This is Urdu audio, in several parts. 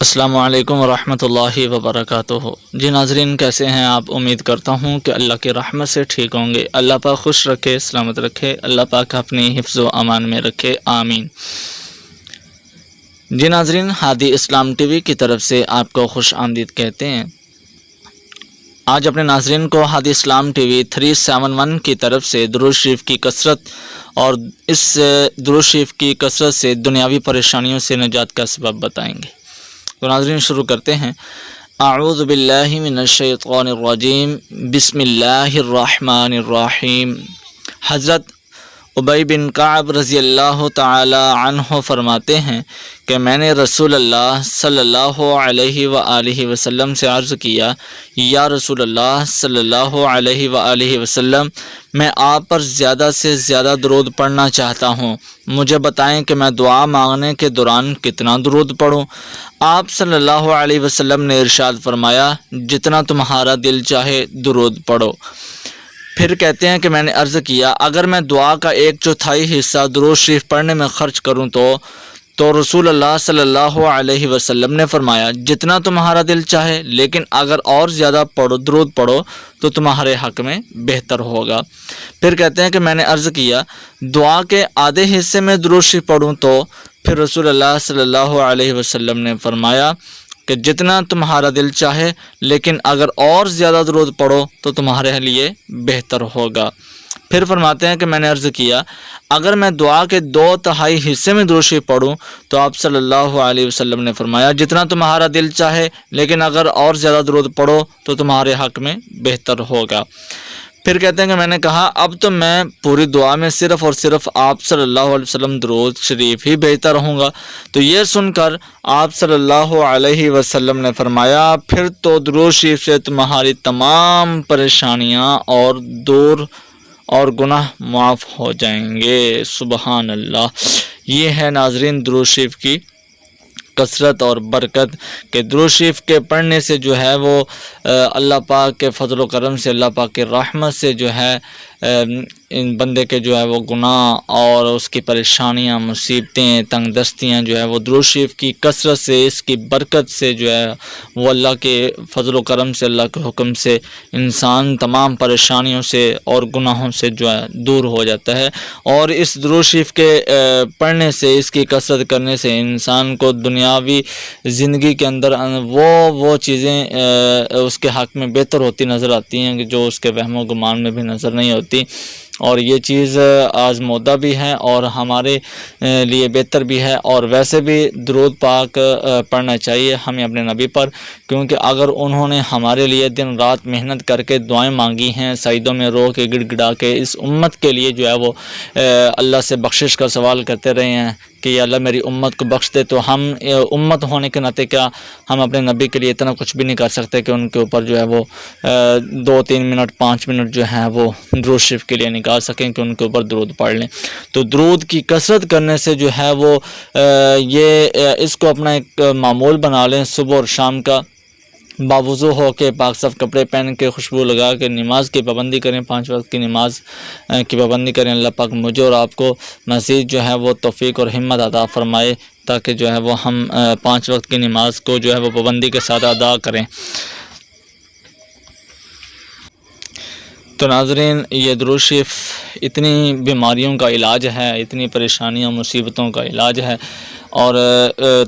السلام علیکم ورحمۃ اللہ وبرکاتہ۔ جی ناظرین، کیسے ہیں آپ؟ امید کرتا ہوں کہ اللہ کی رحمت سے ٹھیک ہوں گے۔ اللہ پاک خوش رکھے، سلامت رکھے، اللہ پاک اپنی حفظ و امان میں رکھے، آمین۔ جی ناظرین، ہادی اسلام ٹی وی کی طرف سے آپ کو خوش آمدید کہتے ہیں۔ آج اپنے ناظرین کو ہادی اسلام ٹی وی 371 کی طرف سے درود شریف کی کثرت اور اس درود شریف کی کثرت سے دنیاوی پریشانیوں سے نجات کا سبب بتائیں گے۔ تو ناظرین شروع کرتے ہیں۔ اعوذ باللہ من الشیطان الرجیم، بسم اللہ الرحمن الرحیم۔ حضرت ابی بن کعب رضی اللہ تعالی عنہ فرماتے ہیں کہ میں نے رسول اللہ صلی اللہ علیہ وآلہ وسلم سے عرض کیا، یا رسول اللہ صلی اللہ علیہ وآلہ وسلم، میں آپ پر زیادہ سے زیادہ درود پڑھنا چاہتا ہوں، مجھے بتائیں کہ میں دعا مانگنے کے دوران کتنا درود پڑھوں؟ آپ صلی اللہ علیہ وسلم نے ارشاد فرمایا، جتنا تمہارا دل چاہے درود پڑھو۔ پھر کہتے ہیں کہ میں نے عرض کیا، اگر میں دعا کا 1/4 حصہ درود شریف پڑھنے میں خرچ کروں تو رسول اللہ صلی اللہ علیہ وسلم نے فرمایا، جتنا تمہارا دل چاہے، لیکن اگر اور زیادہ درود پڑھو تو تمہارے حق میں بہتر ہوگا۔ پھر کہتے ہیں کہ میں نے عرض کیا، دعا کے آدھے حصے میں درود شریف پڑھوں تو پھر رسول اللہ صلی اللہ علیہ وسلم نے فرمایا کہ جتنا تمہارا دل چاہے، لیکن اگر اور زیادہ درود پڑھو تو تمہارے لیے بہتر ہوگا۔ پھر فرماتے ہیں کہ میں نے عرض کیا، اگر میں دعا کے 2/3 حصے میں درود شریف پڑھوں تو آپ صلی اللہ علیہ وسلم نے فرمایا، جتنا تمہارا دل چاہے، لیکن اگر اور زیادہ درود پڑھو تو تمہارے حق میں بہتر ہوگا۔ پھر کہتے ہیں کہ میں نے کہا، اب تو میں پوری دعا میں صرف اور صرف آپ صلی اللہ علیہ وسلم درود شریف ہی بھیجتا رہوں گا۔ تو یہ سن کر آپ صلی اللہ علیہ وسلم نے فرمایا، پھر تو درود شریف سے تمہاری تمام پریشانیاں اور گناہ معاف ہو جائیں گے۔ سبحان اللہ۔ یہ ہے ناظرین درود شریف کی کثرت اور برکت کہ درود شریف کے پڑھنے سے جو ہے وہ اللہ پاک کے فضل و کرم سے، اللہ پاک کے رحمت سے جو ہے ان بندے کے جو ہے وہ گناہ اور اس کی پریشانیاں، مصیبتیں، تنگ دستیاں جو ہے وہ درود شریف کی کثرت سے، اس کی برکت سے جو ہے وہ اللہ کے فضل و کرم سے، اللہ کے حکم سے انسان تمام پریشانیوں سے اور گناہوں سے جو ہے دور ہو جاتا ہے۔ اور اس درود شریف کے پڑھنے سے، اس کی کثرت کرنے سے انسان کو دنیاوی زندگی کے اندر وہ چیزیں اس کے حق میں بہتر ہوتی نظر آتی ہیں کہ جو اس کے وہم و گمان میں بھی نظر نہیں ہوتی، اور یہ چیز آزمودہ بھی ہے اور ہمارے لیے بہتر بھی ہے۔ اور ویسے بھی درود پاک پڑھنا چاہیے ہمیں اپنے نبی پر، کیونکہ اگر انہوں نے ہمارے لیے دن رات محنت کر کے دعائیں مانگی ہیں، سجدوں میں رو کے، گڑ گڑا کے، اس امت کے لیے جو ہے وہ اللہ سے بخشش کا سوال کرتے رہے ہیں کہ یا اللہ میری امت کو بخش دے، تو ہم امت ہونے کے ناطے کیا ہم اپنے نبی کے لیے اتنا کچھ بھی نہیں کر سکتے کہ ان کے اوپر جو ہے وہ 2-3 منٹ 5 منٹ جو ہے وہ درود شریف کے لیے نکال سکیں کہ ان کے اوپر درود پڑھ لیں۔ تو درود کی کثرت کرنے سے جو ہے وہ اس کو اپنا ایک معمول بنا لیں، صبح اور شام کا باوضو ہو کے، پاک صاف کپڑے پہن کے، خوشبو لگا کے نماز کی پابندی کریں، 5 وقت کی نماز کی پابندی کریں۔ اللہ پاک مجھے اور آپ کو مزید جو ہے وہ توفیق اور ہمت عطا فرمائے تاکہ جو ہے وہ ہم 5 وقت کی نماز کو جو ہے وہ پابندی کے ساتھ ادا کریں۔ تو ناظرین، یہ درود شریف اتنی بیماریوں کا علاج ہے، اتنی پریشانیوں مصیبتوں کا علاج ہے، اور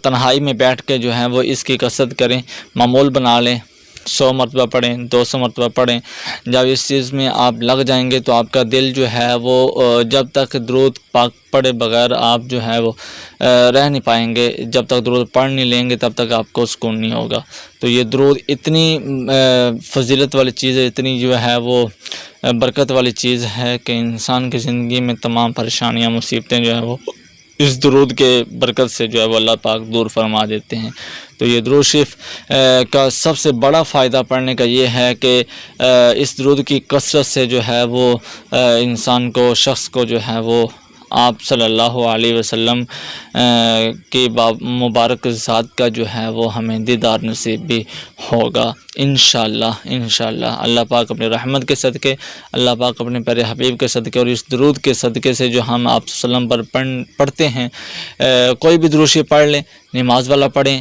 تنہائی میں بیٹھ کے جو ہے وہ اس کی کثرت کریں، معمول بنا لیں، 100 مرتبہ پڑھیں، 200 مرتبہ پڑھیں۔ جب اس چیز میں آپ لگ جائیں گے تو آپ کا دل جو ہے وہ جب تک درود پاک پڑھے بغیر آپ جو ہے وہ رہ نہیں پائیں گے، جب تک درود پڑھ نہیں لیں گے تب تک آپ کو سکون نہیں ہوگا۔ تو یہ درود اتنی فضیلت والی چیز ہے، اتنی جو ہے وہ برکت والی چیز ہے کہ انسان کی زندگی میں تمام پریشانیاں، مصیبتیں جو ہے وہ اس درود کے برکت سے جو ہے وہ اللہ پاک دور فرما دیتے ہیں۔ تو یہ درود شریف کا سب سے بڑا فائدہ پڑھنے کا یہ ہے کہ اس درود کی کثرت سے جو ہے وہ انسان کو، شخص کو جو ہے وہ آپ صلی اللہ علیہ وسلم کی مبارک ذات کا جو ہے وہ ہمیں دیدار نصیب بھی ہوگا انشاءاللہ۔ اللہ پاک اپنی رحمت کے صدقے، اللہ پاک اپنے پیارے حبیب کے صدقے اور اس درود کے صدقے سے جو ہم آپ صلی اللہ علیہ وسلم پر پڑھتے ہیں، کوئی بھی درود شریف پڑھ لیں، نماز والا پڑھیں،